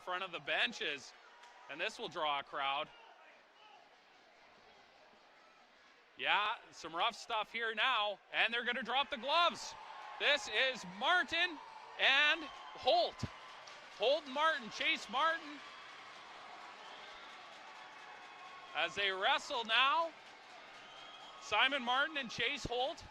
front of the benches, and this will draw a crowd. Yeah, some rough stuff here now, and they're going to drop the gloves. This is Martin and Holt. Holt and Martin, Chase Martin. As they wrestle now, Simon Martin and Chase Holt.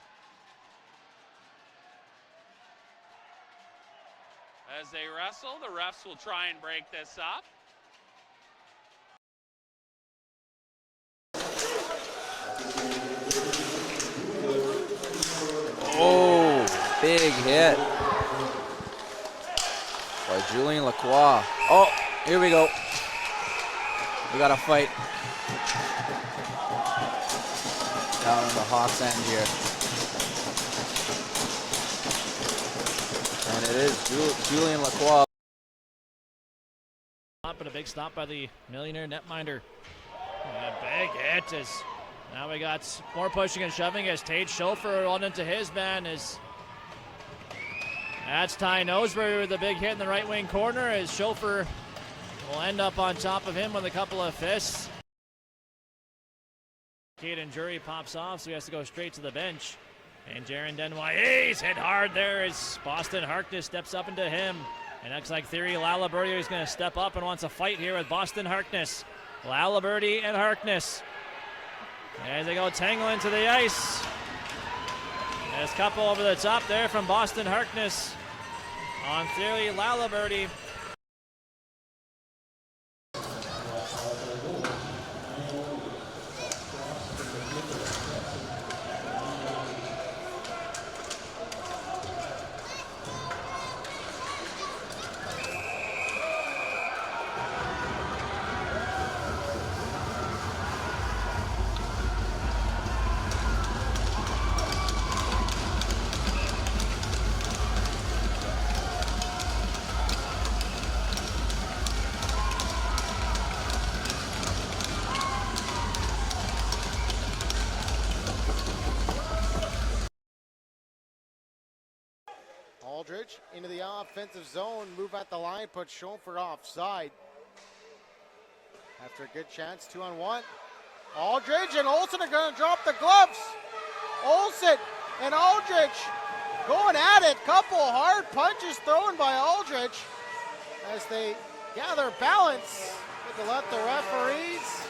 As they wrestle, the refs will try and break this up. Oh, big hit by Julien Lacroix. Oh, here we go. We got a fight down in the Hawks end here. And it is Julien Lacroix. But a big stop by the Millionaire netminder. And a big hit is. Now we got more pushing and shoving as Tate Schofer on into his man. That's Ty Nosbury with a big hit in the right wing corner as Schofer will end up on top of him with a couple of fists. Caden Jury pops off, so he has to go straight to the bench. And Jaron Denoyes hit hard there as Boston Harkness steps up into him. And looks like Thierry Laliberty is going to step up and wants a fight here with Boston Harkness. Laliberty and Harkness. As they go tangling to the ice. There's a couple over the top there from Boston Harkness on Thierry Laliberty. Aldridge into the offensive zone, move at the line, put Schofer offside. After a good chance, 2-on-1. Aldridge and Olsen are going to drop the gloves. Olsen and Aldridge going at it. Couple hard punches thrown by Aldridge as they gather balance. Good to let the referees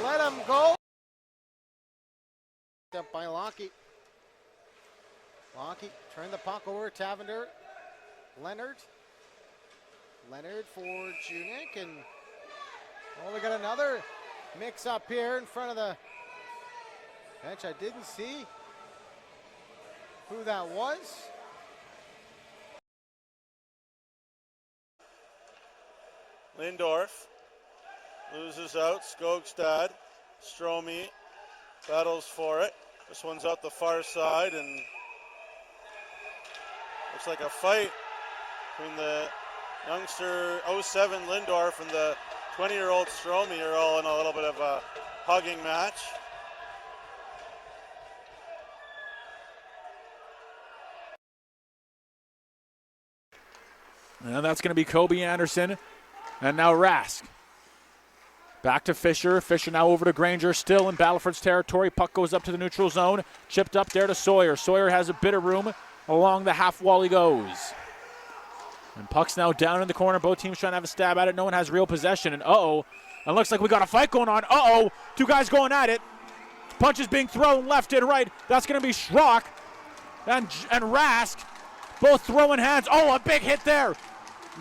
let them go. Up by Lockheed. Lockheed turn the puck over. Tavender. Leonard for Junik, and we got another mix up here in front of the bench. I didn't see who that was. Lindorf loses out. Skogstad. Stromey battles for it. This one's out the far side, and looks like a fight between the youngster 07 Lindorf and the 20-year-old Stromey are all in a little bit of a hugging match. And that's going to be Kobe Anderson. And now Rask. Back to Fisher. Fisher now over to Granger, still in Battleford's territory. Puck goes up to the neutral zone. Chipped up there to Sawyer. Sawyer has a bit of room. Along the half wall he goes. And puck's now down in the corner. Both teams trying to have a stab at it. No one has real possession. And it looks like we got a fight going on. Two guys going at it. Punches being thrown left and right. That's going to be Schrock and Rask. Both throwing hands. A big hit there.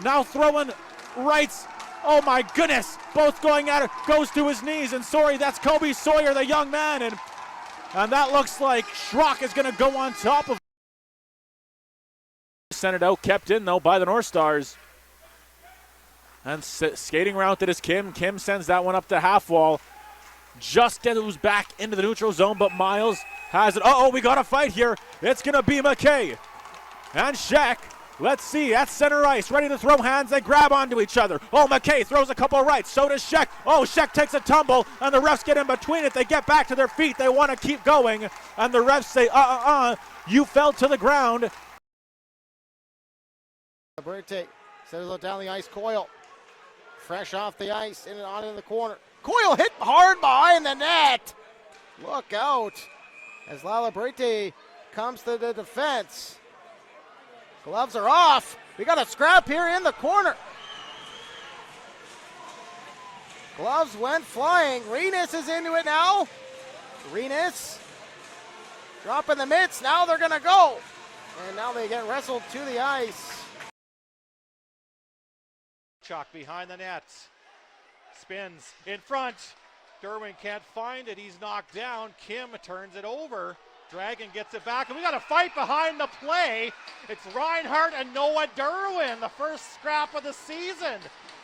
Now throwing rights. Oh my goodness. Both going at it. Goes to his knees. And that's Kobe Sawyer, the young man. And that looks like Schrock is going to go on top of. Sent it out, kept in though by the North Stars. And skating around it is Kim. Kim sends that one up the half wall. Just goes back into the neutral zone, but Miles has it. We got a fight here. It's going to be McKay and Sheck. Let's see, at center ice, ready to throw hands. They grab onto each other. McKay throws a couple rights. So does Sheck. Sheck takes a tumble, and the refs get in between it. They get back to their feet. They want to keep going, and the refs say, you fell to the ground. Berte settles it down the ice. Coyle fresh off the ice, in and on in the corner. Coyle hit hard behind the net. Look out as Lalabrite comes to the defense. Gloves are off. We got a scrap here in the corner. Gloves went flying. Renus is into it now. Renus dropping the mitts. Now they're going to go. And now they get wrestled to the ice. Chuck behind the net. Spins in front. Derwin can't find it. He's knocked down. Kim turns it over. Dragon gets it back. And we got a fight behind the play. It's Reinhardt and Noah Derwin. The first scrap of the season.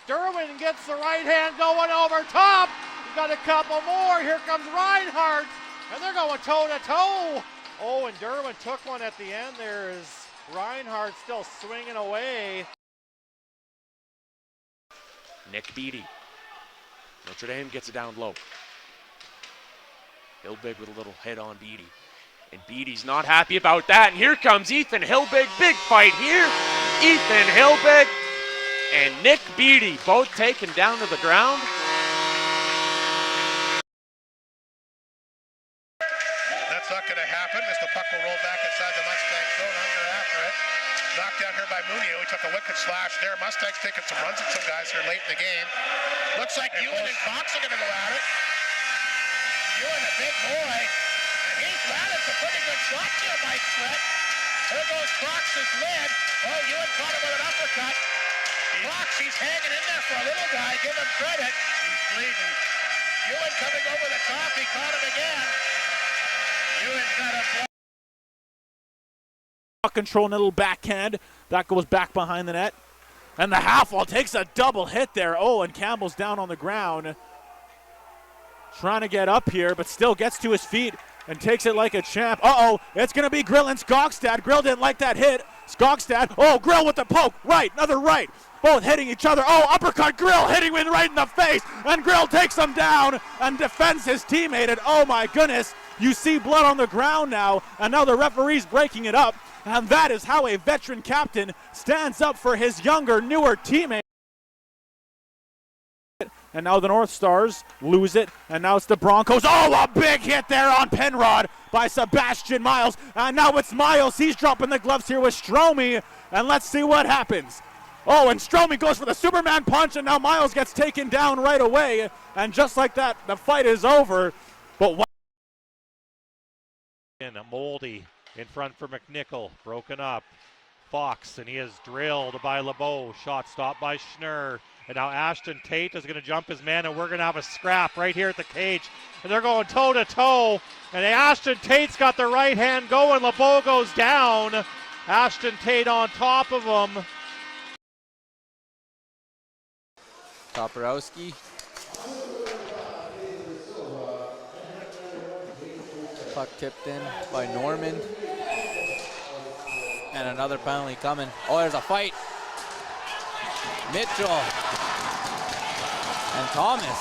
Derwin gets the right hand going over top. He's got a couple more. Here comes Reinhardt. And they're going toe to toe. Oh, and Derwin took one at the end. There's Reinhardt still swinging away. Nick Beattie. Notre Dame gets it down low. Hilbig with a little hit on Beattie. And Beattie's not happy about that. And here comes Ethan Hilbig. Big fight here. Ethan Hilbig and Nick Beattie both taken down to the ground. That's not going to happen as the puck will roll back inside the Mustang zone. Under after it. Knocked down here by Munio. He took a wicked slash there. Mustangs taking some runs at some guys here late in the game. Looks like Ewan and Cox are going to go at it. Ewan, a big boy. And he's landed a pretty good shot here, Mike Sweat. There goes Cox's lid. Oh, Ewan caught him with an uppercut. Cox, he's hanging in there for a little guy. Give him credit. He's bleeding. Ewan coming over the top. He caught him again. Ewan's got a control, a little backhand. That goes back behind the net. And the half-wall takes a double hit there. Oh, and Campbell's down on the ground. Trying to get up here, but still gets to his feet and takes it like a champ. Uh-oh, it's going to be Grill and Skogstad. Grill didn't like that hit. Skogstad, oh, Grill with the poke. Right, another right. Both hitting each other. Oh, uppercut, Grill hitting him right in the face. And Grill takes him down and defends his teammate. And oh my goodness, you see blood on the ground now. And now the referee's breaking it up. And that is how a veteran captain stands up for his younger, newer teammate. And now the North Stars lose it, and now it's the Broncos. Oh, a big hit there on Penrod by Sebastian Miles. And now it's Miles. He's dropping the gloves here with Stromey, and let's see what happens. Oh, and Stromey goes for the Superman punch, and now Miles gets taken down right away. And just like that, the fight is over. But what? And Moldy in front for McNichol, broken up. Fox, and he is drilled by LeBeau. Shot stopped by Schnurr. And now Ashton Tate is going to jump his man, and we're going to have a scrap right here at the cage. And they're going toe-to-toe. And Ashton Tate's got the right hand going. LeBeau goes down. Ashton Tate on top of him. Toporowski. Puck tipped in by Norman. And another penalty coming. Oh, there's a fight. Mitchell and Thomas.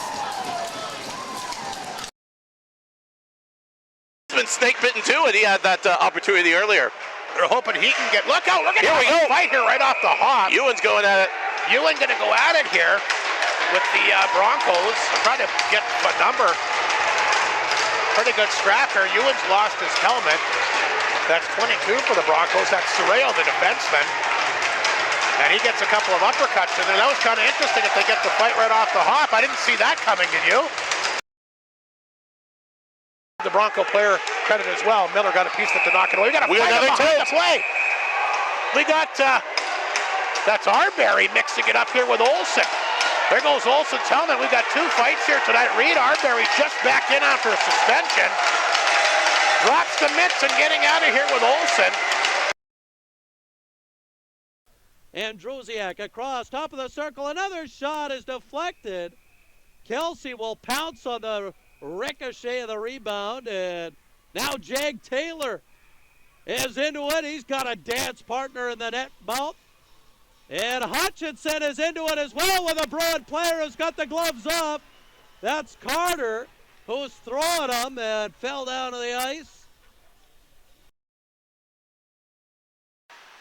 He's been snake bitten too, and he had that opportunity earlier. They're hoping he can get. Look out! We're gonna have a fight here right off the hop. Ewan's going at it. Ewan gonna go at it here with the Broncos. Trying to get a number. Pretty good scrap here. Ewan's lost his helmet. That's 22 for the Broncos. That's Surreal, the defenseman. And he gets a couple of uppercuts in there. That was kind of interesting if they get the fight right off the hop. I didn't see that coming, did you? The Bronco player credit as well. Miller got a piece to knock it away. We got a fight behind the play. We got, that's Arbery mixing it up here with Olsen. There goes Olsen's helmet. We've got two fights here tonight. Reed Arbery just back in after a suspension. Drops the mitts and getting out of here with Olsen. Andrusiak across, top of the circle. Another shot is deflected. Kelsey will pounce on the ricochet of the rebound. And now Jag Taylor is into it. He's got a dance partner in the net mouth. And Hutchinson is into it as well with a broad player who's got the gloves off. That's Carter, who's throwing them and fell down to the ice.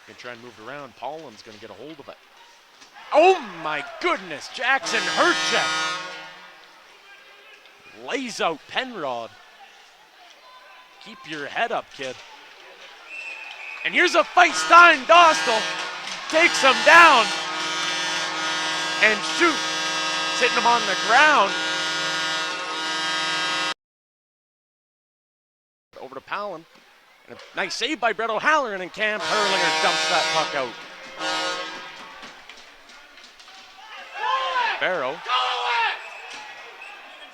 Going to try and move it around. Pollan's going to get a hold of it. Oh my goodness, Jackson Herchek lays out Penrod. Keep your head up, kid. And here's a fight. Stein Dostal takes him down and shoot, sitting him on the ground. Over to Palin. And a nice save by Brett O'Halloran, and Cam Perlinger dumps that puck out. Barrow.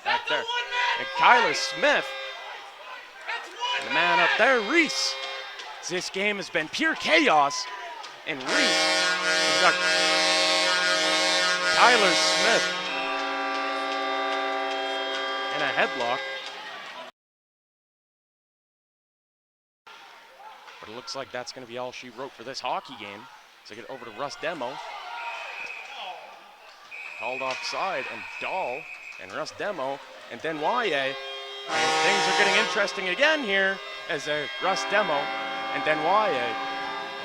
Back there. And Kyler Smith. And the man up there, Reese. This game has been pure chaos. And Reese has got Kyler Smith in a headlock. But it looks like that's going to be all she wrote for this hockey game. So get over to Russ Demo. Called offside, and Dahl and Russ Demo and Denwaye. And things are getting interesting again here as Russ Demo and Denwaye.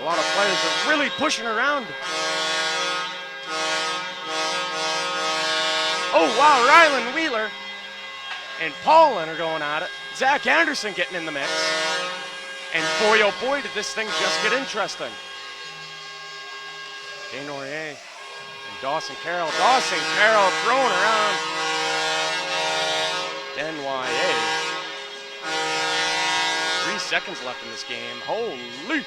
A lot of players are really pushing around. Oh wow, Rylan Wheeler and Paulin are going at it. Zach Anderson getting in the mix. And boy, oh boy, did this thing just get interesting. Desnoyers and Dawson Carroll. Dawson Carroll throwing around. Denwaye. 3 seconds left in this game. Holy.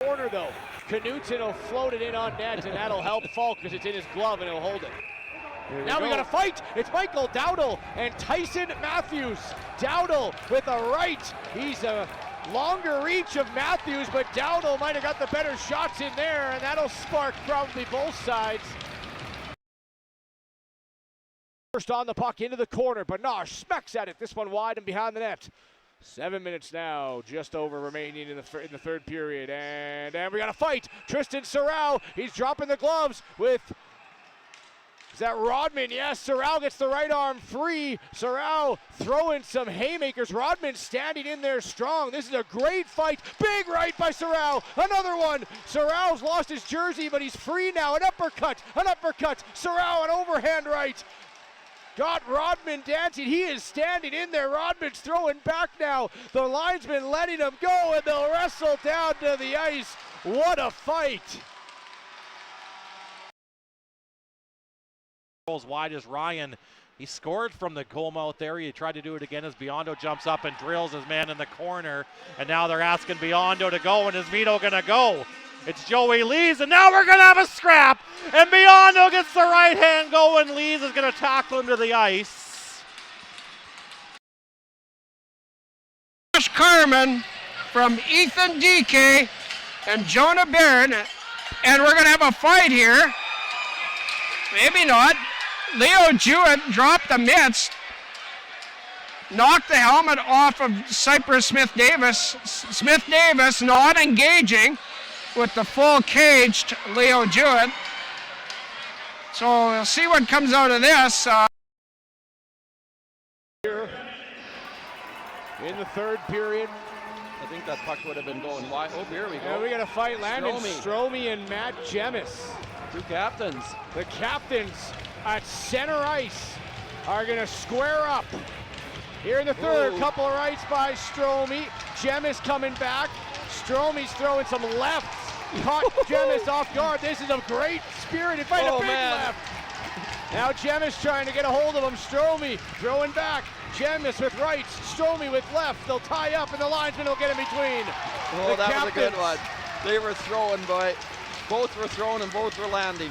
Corner though. Knutson will float it in on net, and that'll help Falk because it's in his glove and he'll hold it. Now we got a fight. It's Michael Dowdle and Tyson Matthews. Dowdle with a right. He's a longer reach of Matthews, but Dowdle might have got the better shots in there, and that'll spark probably both sides. First on the puck into the corner. Bernard smacks at it. This one wide and behind the net. 7 minutes now, just over remaining in the third period, and we got a fight. Tristan Sorrell, he's dropping the gloves with. Is that Rodman? Yes, Sorrell gets the right arm free. Sorrell throwing some haymakers. Rodman standing in there strong. This is a great fight. Big right by Sorrell. Another one. Sorrell's lost his jersey, but he's free now. An uppercut. Sorrell, an overhand right. Got Rodman dancing. He is standing in there. Rodman's throwing back now. The linesman letting him go, and they'll wrestle down to the ice. What a fight. As wide as Ryan. He scored from the goal mouth area. He tried to do it again as Biondo jumps up and drills his man in the corner. And now they're asking Biondo to go, and is Vito going to go? It's Joey Lees, and now we're going to have a scrap. And Biondo gets the right hand going. Lees is going to tackle him to the ice. Josh Carman from Ethan DK and Jonah Barron. And we're going to have a fight here. Maybe not. Leo Jewett dropped the mitts, knocked the helmet off of Cypress Smith-Davis. Smith-Davis not engaging with the full caged Leo Jewett. So we'll see what comes out of this. Here in the third period. I think that puck would have been going wide. Oh, here we go. Yeah, we got to fight Landon Stromey and Matt Jemis. Two captains. The captains at center ice are going to square up. Here in the third, couple of rights by Stromey. Jemis coming back. Stromey's throwing some lefts. Caught Jemis off guard. This is a great spirited fight. A big left. Now Jemis trying to get a hold of him. Stromey throwing back. Jemis with rights. Stromey with left. They'll tie up, and the linesman will get in between. Oh, that was a good one. They were throwing, but both were throwing and both were landing.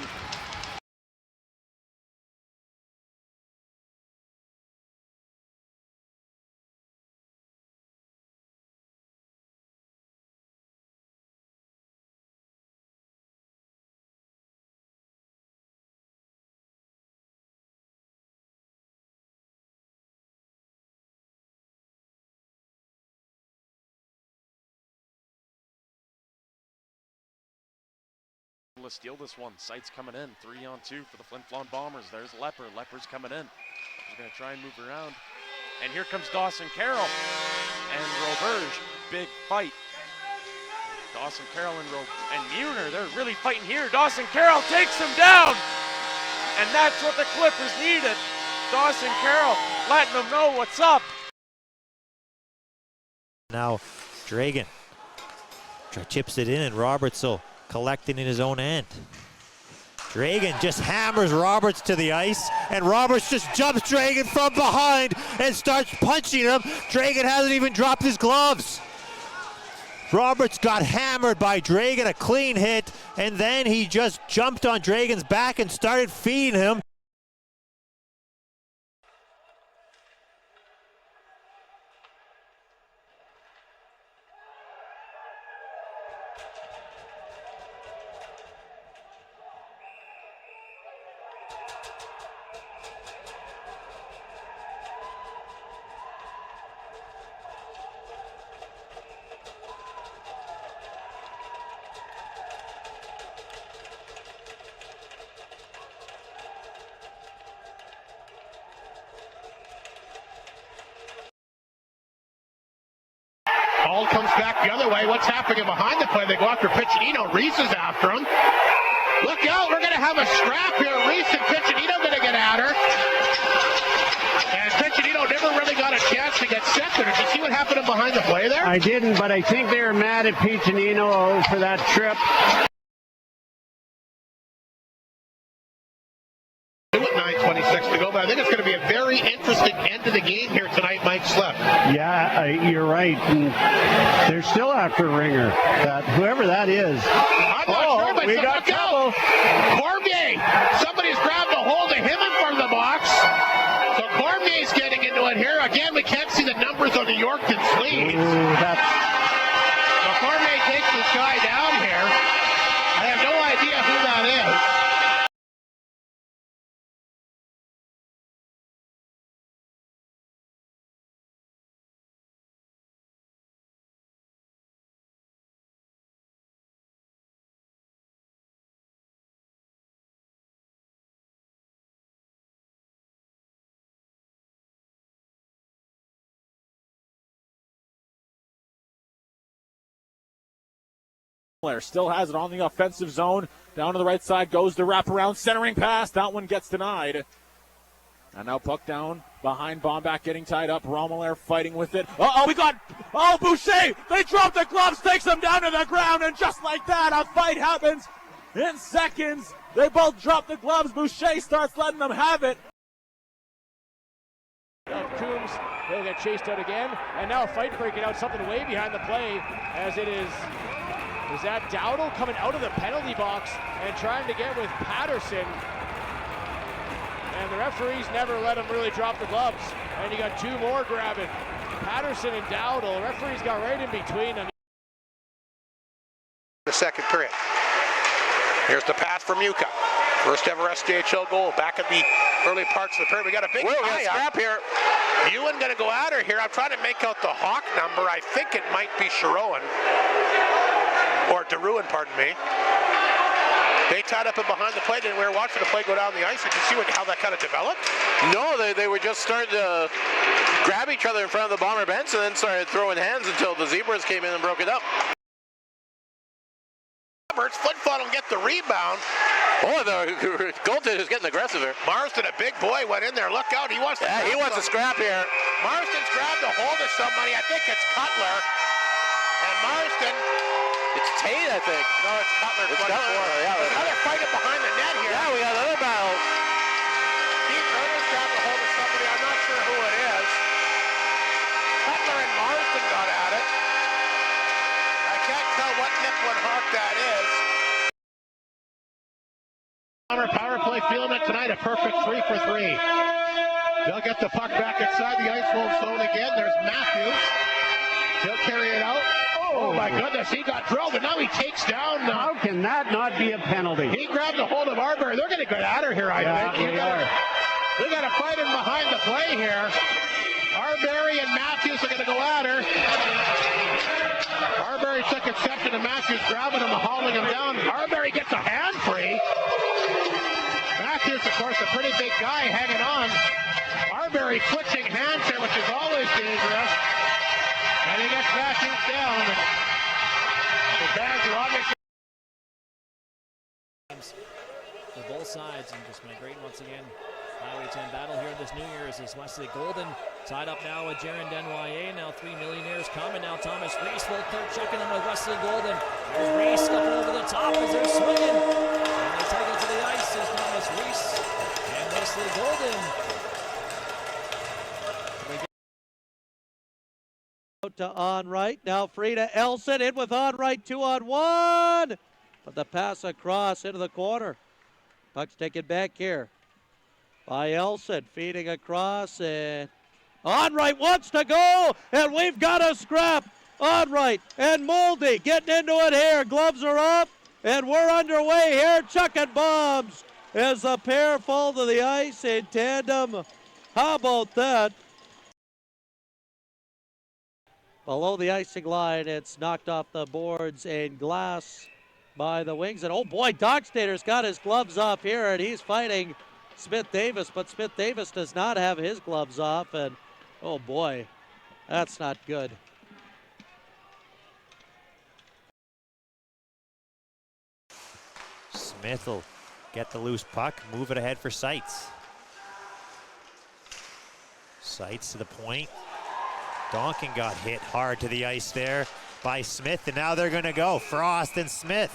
To steal this one. Sights coming in. 3-on-2 for the Flin Flon Bombers. There's Lepper. Lepper's coming in. He's going to try and move around. And here comes Dawson Carroll and Roberge. Big fight. Dawson Carroll and Muir, they're really fighting here. Dawson Carroll takes him down. And that's what the Clippers needed. Dawson Carroll letting them know what's up. Now Dragan chips it in, and Robertson collecting in his own end. Dragan just hammers Roberts to the ice, and Roberts just jumps Dragan from behind and starts punching him. Dragan hasn't even dropped his gloves. Roberts got hammered by Dragan, a clean hit, and then he just jumped on Dragan's back and started feeding him. Ball comes back the other way. What's happening behind the play? They go after Piccinino. Reese is after him. Look out, we're going to have a scrap here. Reese and Piccinino going to get at her. And Piccinino never really got a chance to get second. Did you see what happened behind the play there? I didn't, but I think they were mad at Piccinino for that trip. 9:26 to go, but I think it's going to be a very interesting end to the game here tonight, Mike Slepp. Yeah, you're right. And they're still after Ringer. Whoever that is. I'm not sure, but we got trouble. Cormier! Somebody's grabbed a hold of him in front of the box. So Cormier's getting into it here. Again, we can't see the numbers on the Yorkton sleeves. So Cormier takes this guy down here. I have no idea who that is. Still has it on the offensive zone. Down to the right side goes the wraparound centering pass. That one gets denied. And now puck down behind Bomback getting tied up. Romelaire fighting with it. Boucher! They drop the gloves, takes him down to the ground, and just like that, a fight happens in seconds. They both drop the gloves. Boucher starts letting them have it. Coombs, he'll get chased out again, and now a fight breaking out, something way behind the play, as it is that Dowdle coming out of the penalty box and trying to get with Patterson, and the referees never let him really drop the gloves, and you got two more grabbing, Patterson and Dowdle. The referees got right in between them. The second period. Here's the pass from Yuka. First ever SJHL goal back at the early parts of the period. We got a big scrap here. Ewan going to go at her here. I'm trying to make out the Hawk number. I think it might be Sharowan. Or DeRuin, pardon me. They tied up and behind the play. Didn't we were watching the play go down the ice? Did you see how that kind of developed? No, they were just starting to grab each other in front of the Bomber bench and then started throwing hands until the Zebras came in and broke it up. Roberts, foot fought and get the rebound. Oh, the goaltender's getting aggressive here. Marston, a big boy, went in there. Look out, he wants to scrap here. Marston's grabbed a hold of somebody. I think it's Cutler. And Marston. It's Tate, I think. No, it's Cutler. It's Cutler. Yeah, there's another fight behind the net here. Yeah, we got another battle. Keith Turner's grabbed a hold of somebody. I'm not sure who it is. Cutler and Marston got at it. I can't tell what Nipplin Hawk that is. Power play feeling it tonight. A perfect 3 for 3. They'll get the puck back inside the ice zone again. There's Matthews. He'll carry it out. Oh my goodness, he got drilled, and now he takes down. How can that not be a penalty? He grabbed a hold of Arbery. They're going to get at her here, I think. They got to fight him behind the play here. Arbery and Matthews are going to go at her. Arbery took exception to Matthews grabbing him and hauling him down. Arbery gets a hand free. Matthews, of course, a pretty big guy hanging on. Arbery switching hands here, which is always dangerous. And he gets Matthews down. For both sides, and just migrating once again. Highway 10 battle here this New Year's is Wesley Golden tied up now with Jaron Denoyer. Now 3 millionaires coming. Now Thomas Reese will start checking in with Wesley Golden. There's Reese stepping over the top as they're swinging. And they take it to the ice is Thomas Reese and Wesley Golden. Out to on right. Now Frida Elson in with on right, 2-on-1. But the pass across into the corner. Puck's taken back here by Elson, feeding across, and on right wants to go, and we've got a scrap. On right, and Moldy getting into it here. Gloves are up, and we're underway here. Chucking bombs as the pair fall to the ice in tandem. How about that? Below the icing line, it's knocked off the boards and glass by the Wings. And oh boy, Dockstader's got his gloves off here, and he's fighting Smith Davis, but Smith Davis does not have his gloves off, and oh boy, that's not good. Smith will get the loose puck, move it ahead for Seitz. Seitz to the point. Donkin got hit hard to the ice there by Smith, and now they're going to go. Frost and Smith.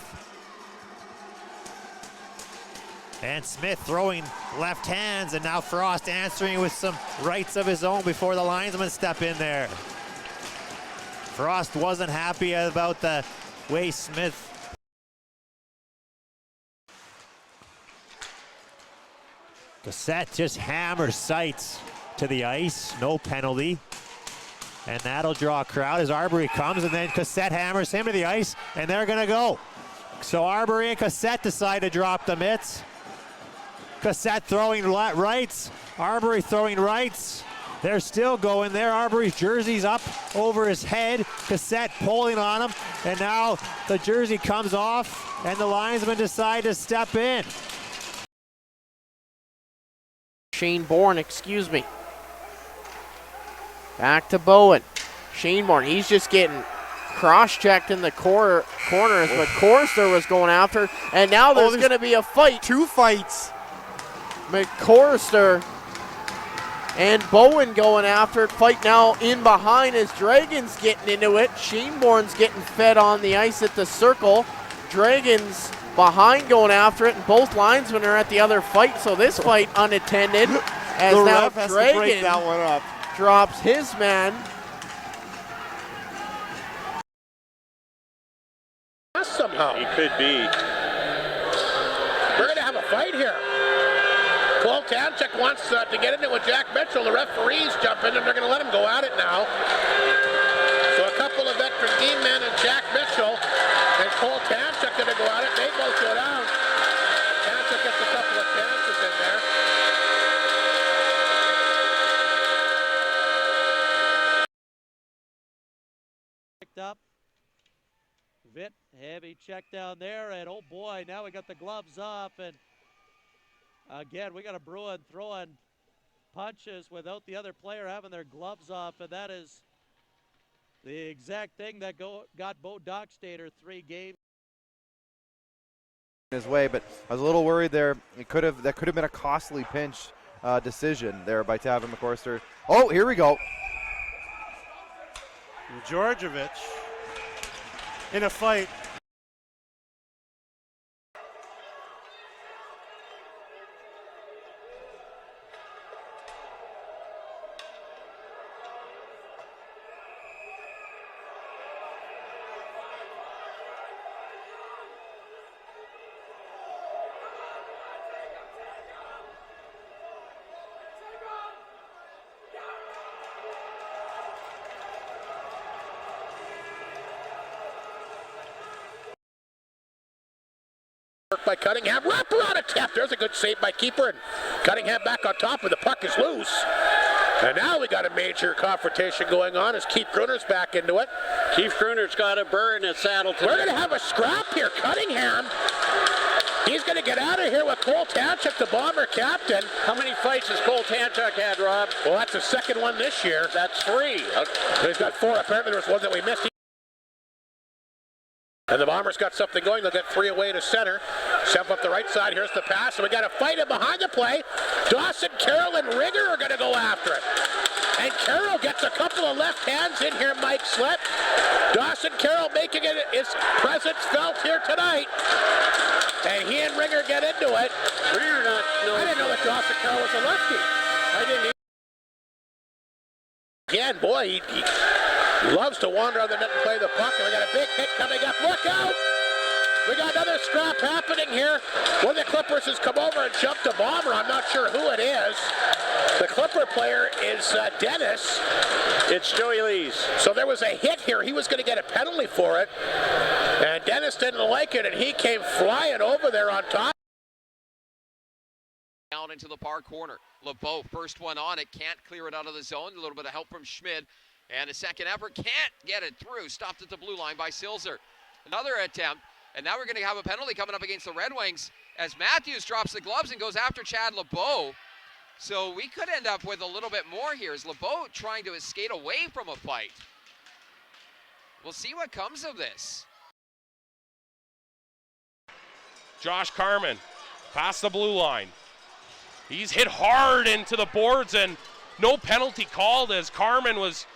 And Smith throwing left hands, and now Frost answering with some rights of his own before the linesmen step in there. Frost wasn't happy about the way Smith. Cassette just hammers Seitz to the ice, no penalty. And that'll draw a crowd as Arbery comes, and then Cassette hammers him to the ice, and they're gonna go. So Arbery and Cassette decide to drop the mitts. Cassette throwing rights, Arbery throwing rights. They're still going there. Arbery's jersey's up over his head. Cassette pulling on him, and now the jersey comes off, and the linesmen decide to step in. Shane Bourne, excuse me. Back to Bowen. Shane Bourne, he's just getting cross-checked in the corners, but McCorster was going after, and now there's going to be a fight. Two fights. McCorster and Bowen going after it. Fight now in behind as Dragons getting into it. Shane Bourne's getting fed on the ice at the circle. Dragons behind going after it, and both linesmen are at the other fight, so this fight unattended as the now ref has to break that one up. Drops his man. Somehow. He could be. We're going to have a fight here. Cole Tanchuk wants to get into it with Jack Mitchell. The referees jump in, and they're going to let him go at it now. So a couple of veteran team men and Jack Mitchell and Cole Tanchuk going to go at it. They both go down. Tanchuk gets a couple of chances in there. Up. Vitt, heavy check down there, and oh boy, now we got the gloves off, and again, we got a Bruin throwing punches without the other player having their gloves off, and that is the exact thing that got Bo Dockstader 3 games. His way, but I was a little worried there. That could have been a costly pinch decision there by Tavin McCorster. Oh, here we go. Georgievich in a fight. By Cunningham, wraparound attempt. There's a good save by keeper, and Cunningham back on top, and the puck is loose. And now we got a major confrontation going on as Keith Gruner's back into it. Keith Gruner's got a burr in his saddle today. We're going to have a scrap here. Cunningham, he's going to get out of here with Cole Tanchuk, the Bomber captain. How many fights has Cole Tanchuk had, Rob? Well, that's the second one this year. That's 3. He's got 4. Apparently there was one that we missed. And the Bombers got something going. They'll get 3 away to center. 7 up the right side. Here's the pass. And we got to fight it behind the play. Dawson, Carroll, and Ringer are going to go after it. And Carroll gets a couple of left hands in here, Mike Slett. Dawson Carroll making it his presence felt here tonight. And he and Ringer get into it. I didn't know that Dawson Carroll was a lefty. I didn't. Again, boy, he loves to wander on the net and play the puck. And we got a big hit coming up. Look out! We got another scrap happening here. One of the Clippers has come over and jumped a Bomber. I'm not sure who it is. The Clipper player is Dennis. It's Joey Lees. So there was a hit here. He was going to get a penalty for it. And Dennis didn't like it, and he came flying over there on top. Down into the far corner. LeBeau, first one on it, can't clear it out of the zone. A little bit of help from Schmid. And a second effort, can't get it through. Stopped at the blue line by Silzer. Another attempt. And now we're going to have a penalty coming up against the Red Wings as Matthews drops the gloves and goes after Chad LeBeau. So we could end up with a little bit more here. Is LeBeau trying to skate away from a fight? We'll see what comes of this. Josh Carman past the blue line. He's hit hard into the boards and no penalty called as Carman was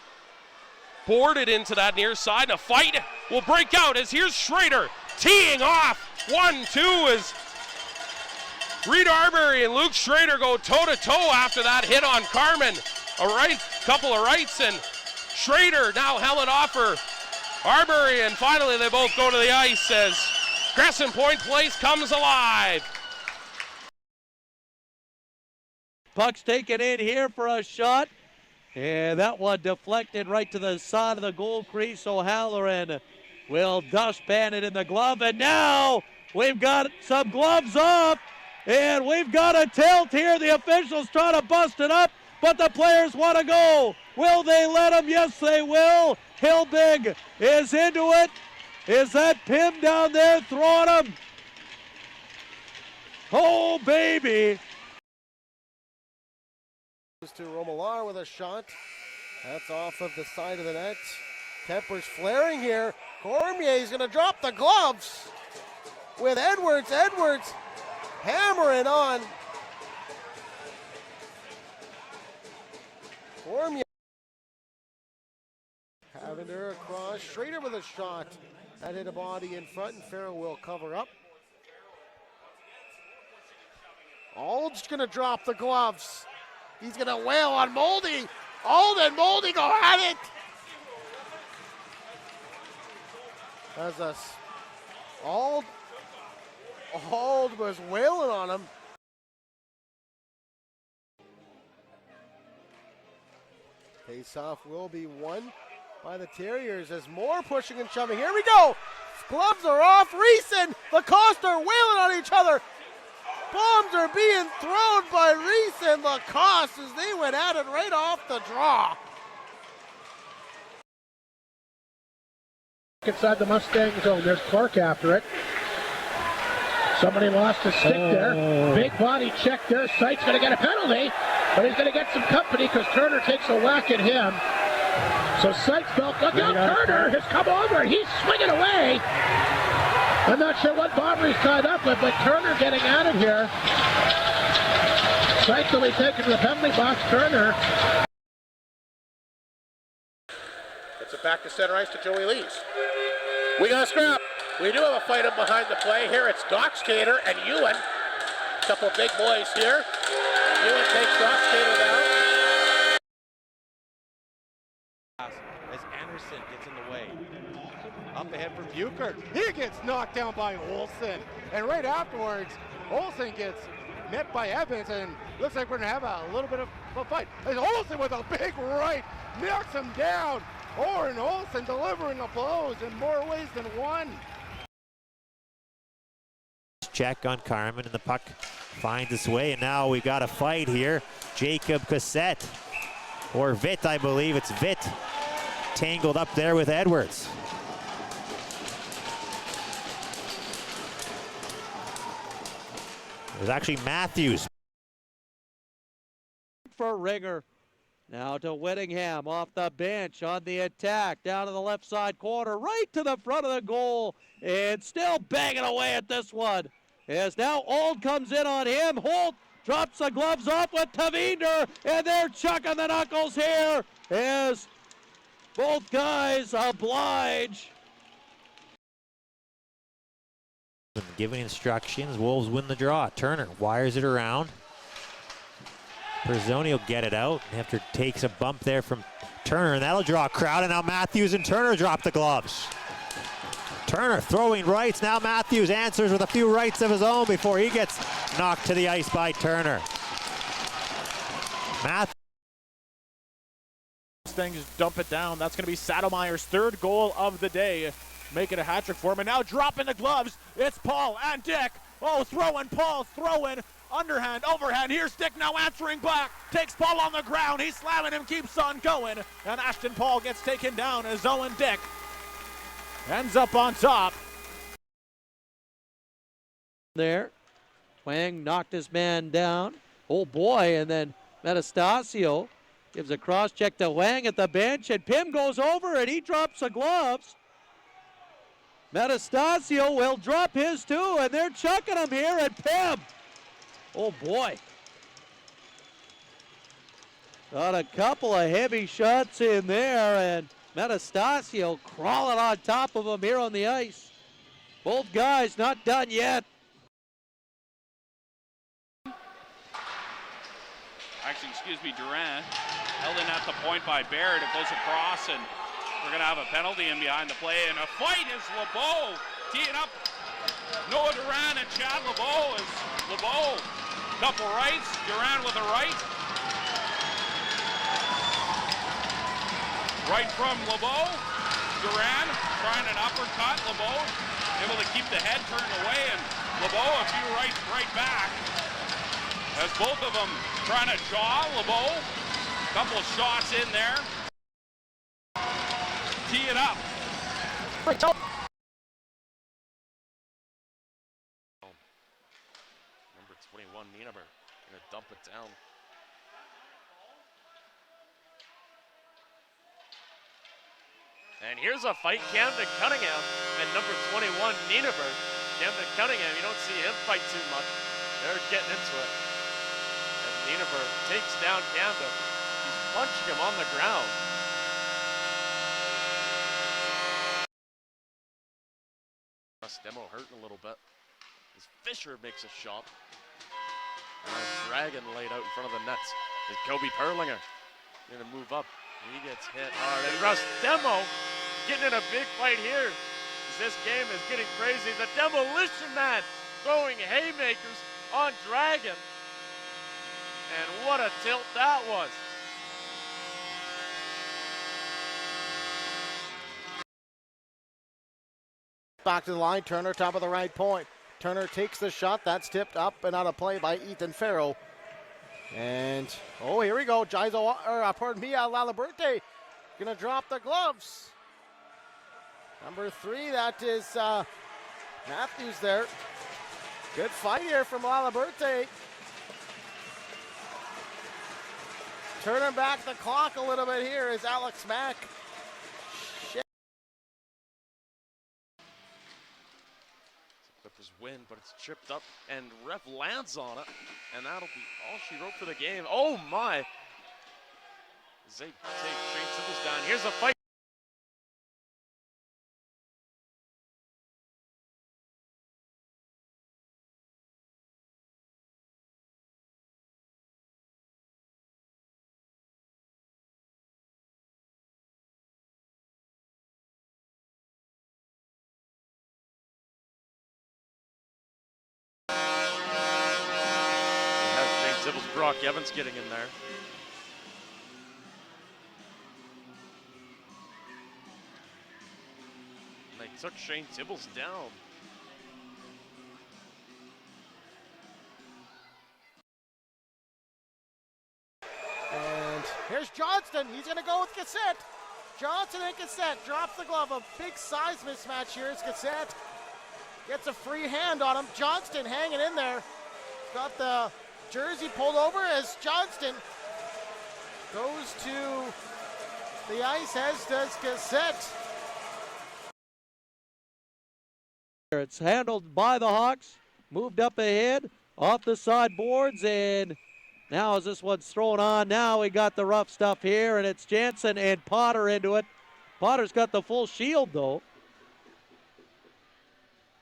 boarded into that near side. And a fight will break out as here's Schrader teeing off. 1-2 as Reed Arbery and Luke Schrader go toe-to-toe after that hit on Carman. A right, couple of rights, and Schrader now held it off for Arbery, and finally they both go to the ice as Crescent Point Place comes alive. Puck's taken in here for a shot. And that one deflected right to the side of the goal crease. O'Halloran will dustpan it in the glove. And now we've got some gloves off. And we've got a tilt here. The officials trying to bust it up, but the players want to go. Will they let them? Yes, they will. Hilbig is into it. Is that Pim down there throwing him? Oh, baby. To Romolar with a shot. That's off of the side of the net. Tempers flaring here. Cormier's going to drop the gloves with Edwards. Edwards hammering on. Cormier having her across. Schrader with a shot. That hit a body in front, and Farrell will cover up. Ald's going to drop the gloves. He's going to wail on Moldy. Ald and Moldy go at it. As us, Ald was wailing on him. Face-off will be won by the Terriers as more pushing and shoving. Here we go. Gloves are off. Reeson, Lacoste are wailing on each other. Bombs are being thrown by Reese and Lacoste as they went at it right off the draw. Inside the Mustang zone, there's Clark after it. Somebody lost a stick there. Big body check there. Sight's going to get a penalty, but he's going to get some company because Turner takes a whack at him. So Sight's belt, look out, Turner has come over. He's swinging away. I'm not sure what Bomber he's tied up with, but Turner getting out of here. Sight will be taken to the penalty box. Turner. It's it back to center ice to Joey Lees. We got a scrap. We do have a fight up behind the play. Here it's Dockskater and Ewan. A couple of big boys here. Ewan takes Dockskater down. As Anderson gets in the way. Up ahead from Buchert. He gets knocked down by Olsen. And right afterwards, Olsen gets met by Evans, and looks like we're going to have a little bit of a fight. As Olsen with a big right knocks him down. Oren Olsen delivering the blows in more ways than one. Check on Carman, and the puck finds its way, and now we've got a fight here. Jacob Cassette, or Vitt, I believe it's Vitt, tangled up there with Edwards. There's actually Matthews. For Ringer. Now to Whittingham off the bench on the attack, down to the left side corner, right to the front of the goal, and still banging away at this one. As now Auld comes in on him, Holt drops the gloves off with Tavinder, and they're chucking the knuckles here as both guys oblige. Giving instructions, Wolves win the draw. Turner wires it around. Perzoni will get it out after takes a bump there from Turner, and that'll draw a crowd, and now Matthews and Turner drop the gloves. Turner throwing rights, now Matthews answers with a few rights of his own before he gets knocked to the ice by Turner. Matthews. Things dump it down. That's going to be Saddlemeyer's third goal of the day. Make it a hat trick for him, and now dropping the gloves, it's Paul and Dick. Oh, throwing Paul, throwing. Underhand, overhand, here's Dick now answering back. Takes Paul on the ground, he's slamming him, keeps on going. And Ashton Paul gets taken down as Owen Dick ends up on top. There, Wang knocked his man down. Oh boy, and then Metastasio gives a cross check to Wang at the bench, and Pim goes over and he drops the gloves. Metastasio will drop his too, and they're chucking him here at Pim. Oh boy. Got a couple of heavy shots in there, and Metastasio crawling on top of him here on the ice. Both guys not done yet. Actually, excuse me, Durant held in at the point by Baird. It goes across, and we're going to have a penalty in behind the play. And a fight is LeBeau teeing up Noah Durant and Chad LeBeau. Is LeBeau, couple rights, Durant with a right. Right from LeBeau. Durant trying an uppercut. LeBeau able to keep the head turned away, and LeBeau a few rights right back. As both of them trying to jaw LeBeau. Couple shots in there. Tee it up. Number 21, Nienaber, gonna dump it down. And here's a fight, Camden Cunningham and number 21, Nienaber. Camden Cunningham, you don't see him fight too much. They're getting into it. And Nienaber takes down Camden. He's punching him on the ground. Demo hurting a little bit. As Fisher makes a shot. And a dragon laid out in front of the nets. Is Kobe Perlinger gonna move up? He gets hit hard. And Russ Demo getting in a big fight here. As this game is getting crazy. The Demolition Man throwing haymakers on Dragon. And what a tilt that was. Back to the line, Turner, top of the right point. Turner takes the shot, that's tipped up and out of play by Ethan Farrow. And, oh, here we go, Laliberte gonna drop the gloves. Number 3, that is Matthews there. Good fight here from Laliberte. Turning back the clock a little bit here is Alex Mack. Clippers win, but it's chipped up, and ref lands on it, and that'll be all she wrote for the game. Oh my! As they take Shane Sybil's down. Here's a fight. Sybil's Brock Evans getting in there. And they took Shane Tibbles down. And here's Johnston. He's going to go with Cassette. Johnson and Cassette drops the glove. A big size mismatch here as Cassette gets a free hand on him. Johnston hanging in there. Got the jersey pulled over as Johnston goes to the ice, as does Cassette. It's handled by the Hawks, moved up ahead, off the side boards, and now as this one's thrown on, now we got the rough stuff here, and it's Jansen and Potter into it. Potter's got the full shield, though.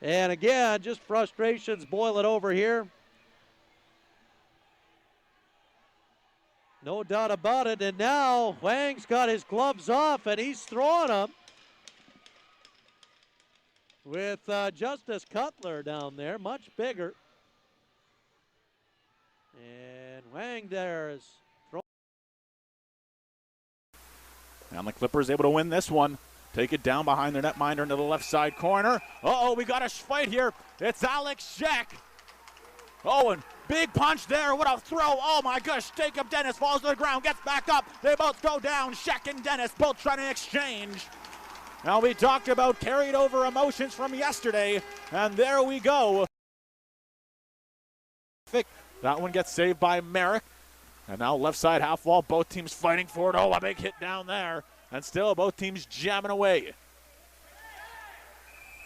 And again, just frustrations boiling over here. No doubt about it, and now Wang's got his gloves off, and he's throwing them with Justice Cutler down there, much bigger. And Wang there is throwing. And the Clippers able to win this one. Take it down behind their netminder into the left side corner. Uh-oh, we got a fight here. It's Alex Sheck. Oh, and big punch there. What a throw. Oh, my gosh. Jacob Dennis falls to the ground, gets back up. They both go down. Sheck and Dennis both trying to exchange. Now, we talked about carried over emotions from yesterday, and there we go. That one gets saved by Merrick. And now left side half wall, both teams fighting for it. Oh, a big hit down there. And still both teams jamming away.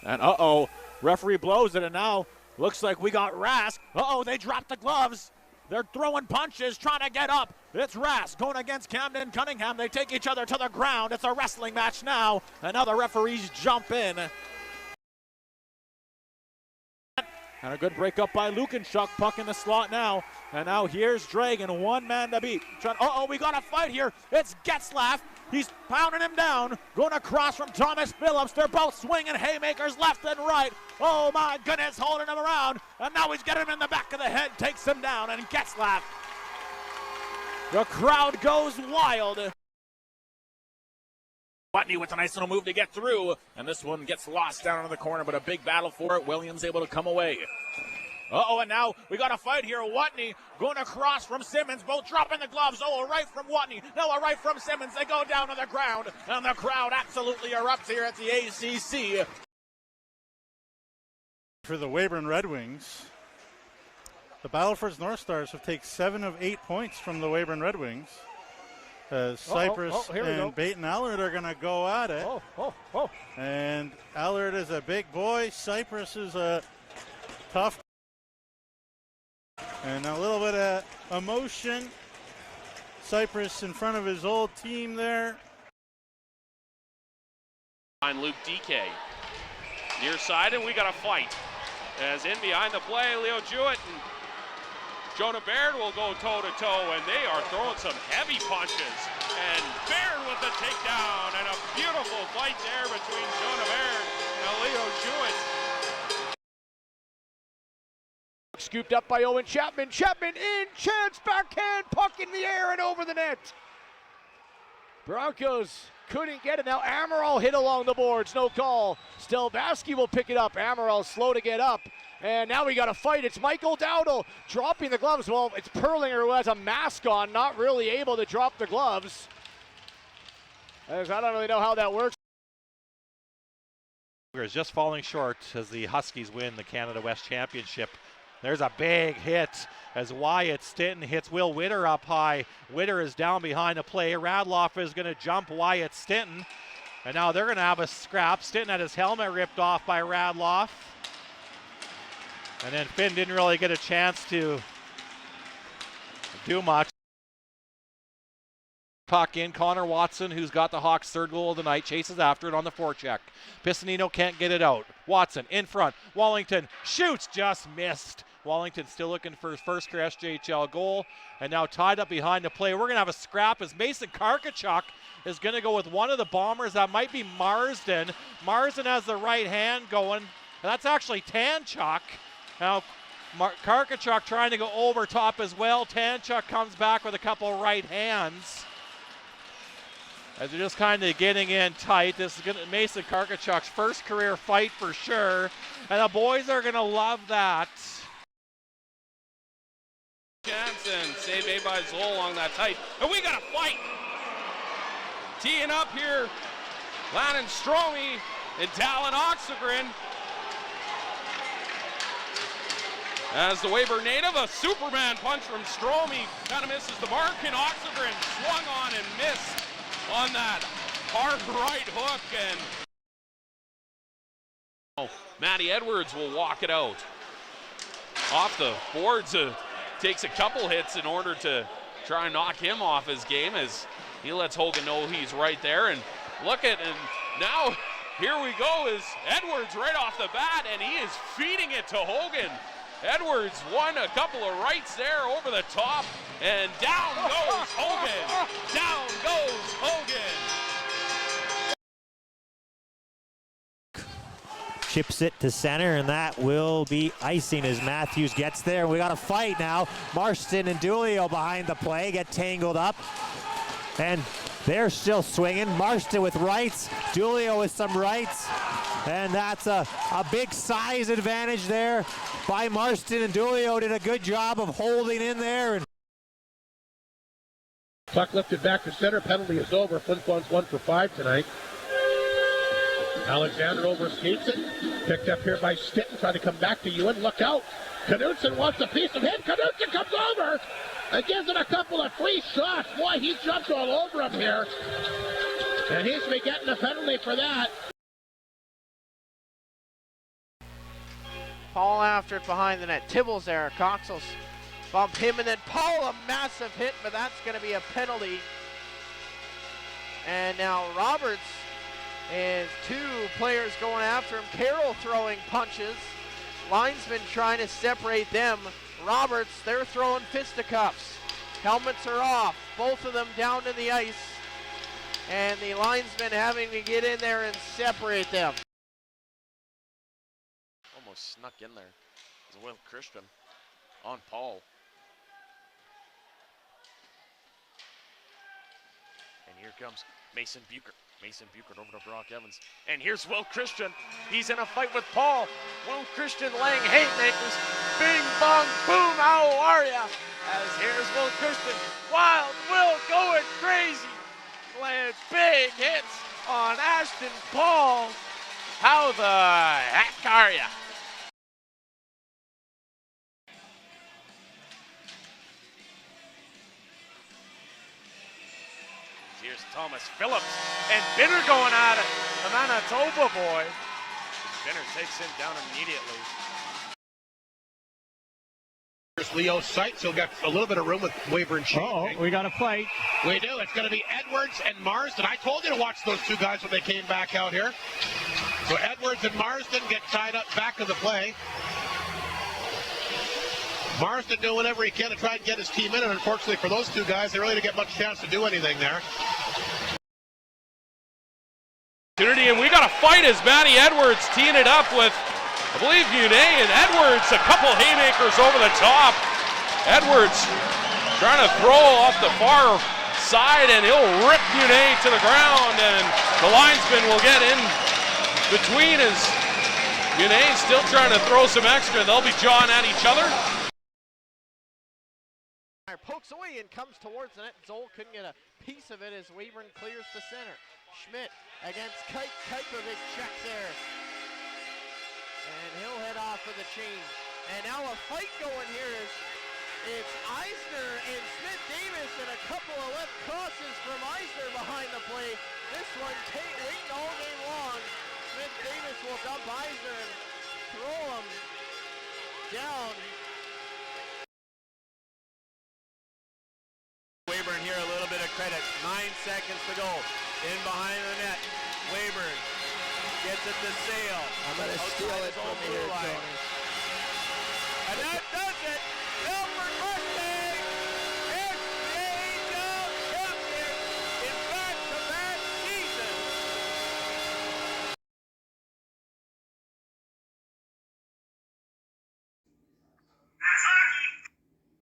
And uh-oh, referee blows it, and now looks like we got Rask. Uh-oh, they dropped the gloves. They're throwing punches, trying to get up. It's Rask going against Camden Cunningham. They take each other to the ground. It's a wrestling match now. And now the referees jump in. And a good break up by Lukenchuk, puck in the slot now. And now here's Dragon, one man to beat. Uh-oh, we got a fight here. It's Getzlaff. He's pounding him down. Going across from Thomas Phillips. They're both swinging haymakers left and right. Oh my goodness, holding him around. And now he's getting him in the back of the head, takes him down, and Getzlaff. The crowd goes wild. Watney with a nice little move to get through, and this one gets lost down in the corner, but a big battle for it. Williams able to come away. Uh-oh, and now we got a fight here. Watney going across from Simmons, both dropping the gloves. Oh, a right from Watney, no, a right from Simmons. They go down to the ground, and the crowd absolutely erupts here at the ACC. For the Weyburn Red Wings, the Battleford's North Stars have taken 7 of 8 points from the Weyburn Red Wings. Cypress and Baton Allard are going to go at it. And Allard is a big boy. Cypress is a tough. And a little bit of emotion. Cypress in front of his old team there. Luke DK. Near side, and we got a fight. As in behind the play, Leo Jewett and Jonah Baird will go toe-to-toe, and they are throwing some heavy punches. And Baird with the takedown, and a beautiful fight there between Jonah Baird and Leo Jewett. Scooped up by Owen Chapman. Chapman in, chance, backhand, puck in the air and over the net. Broncos couldn't get it. Now Amaral hit along the boards, no call. Stelbasky will pick it up. Amaral slow to get up. And now we got a fight. It's Michael Dowdle dropping the gloves. Well, it's Perlinger who has a mask on, not really able to drop the gloves. As I don't really know how that works. Is just falling short as the Huskies win the Canada West Championship. There's a big hit as Wyatt Stinton hits Will Witter up high. Witter is down behind the play. Radloff is going to jump Wyatt Stinton. And now they're going to have a scrap. Stinton had his helmet ripped off by Radloff. And then Finn didn't really get a chance to do much. Puck in, Connor Watson, who's got the Hawks' third goal of the night, chases after it on the forecheck. Pissanino can't get it out. Watson in front. Wallington shoots, just missed. Wallington still looking for his first career SJHL goal. And now tied up behind the play. We're going to have a scrap as Mason Karkachuk is going to go with one of the Bombers. That might be Marsden. Marsden has the right hand going. And that's actually Tanchuk. Now Karkachuk trying to go over top as well. Tanchuk comes back with a couple right hands. As they're just kind of getting in tight. This is gonna Mason Karkachuk's first career fight for sure. And the boys are going to love that. Jansen, save made by Zoll along that tight. And we got a fight. Teeing up here, Lannon Stromey and Talon Oxegren. As the Weyburn native, a Superman punch from Strome, kind of misses the mark, and Oxengren swung on and missed on that hard right hook, and Matty Edwards will walk it out. Off the boards, takes a couple hits in order to try and knock him off his game as he lets Hogan know he's right there. And look at, and now here we go is Edwards right off the bat, and he is feeding it to Hogan. Edwards won a couple of rights there over the top, and down goes Hogan. Down goes Hogan. Chips it to center, and that will be icing as Matthews gets there. We got a fight now. Marston and Dulio behind the play get tangled up, and they're still swinging. Marston with rights, Dulio with some rights, and that's a big size advantage there by Marston, and Dulio did a good job of holding in there. And puck lifted back to center. Penalty is over. Flin Flon's 1 for 5 tonight. Alexander overskates it. Picked up here by Stitton. Trying to come back to Ewan. Look out. Knudsen wants a piece of him. Knudsen comes over and gives it a couple of free shots. Boy, he jumps all over him here. And he's been getting a penalty for that. Paul after it behind the net. Tibbles there. Coxels bump him, and then Paul a massive hit, but that's going to be a penalty. And now Roberts is 2 players going after him. Carroll throwing punches. Linesman trying to separate them. Roberts, they're throwing fisticuffs. Helmets are off. Both of them down to the ice. And the linesman having to get in there and separate them. Almost snuck in there. It's Will Christian on Paul. And here comes Mason Buchert. Mason Buchert over to Brock Evans. And here's Will Christian. He's in a fight with Paul. Will Christian laying haymakers. Bing, bong, boom, how are ya? As here's Will Christian. Wild Will going crazy. Laying big hits on Ashton Paul. How the heck are ya? Here's Thomas Phillips, and Binner going at it. The Manitoba boy. Binner takes him down immediately. Here's Leo's sight, so we've got a little bit of room with Weyburn changing. We got a fight. We do. It's going to be Edwards and Marsden. I told you to watch those 2 guys when they came back out here. So Edwards and Marsden get tied up back of the play. Marsden doing whatever he can to try and get his team in, and unfortunately for those 2 guys, they really didn't get much chance to do anything there. And we got a fight as Matty Edwards teeing it up with, I believe, Munet, and Edwards a couple haymakers over the top. Edwards trying to throw off the far side, and he'll rip Munet to the ground, and the linesman will get in between as Munet's still trying to throw some extra. They'll be jawing at each other. Pokes away and comes towards the net. Zoll couldn't get a piece of it as Weyburn clears to center. Schmidt against Kite. Kuipevic check there. And he'll head off for the change. And now a fight going here is it's Eisner and Smith-Davis, and a couple of left crosses from Eisner behind the play. This one waiting all game long. Smith-Davis will dump Eisner and throw him down. Weyburn here a little bit of credit. 9 seconds to go. In behind the net. Weyburn gets it to Sale. I'm going to steal it from here, Tony.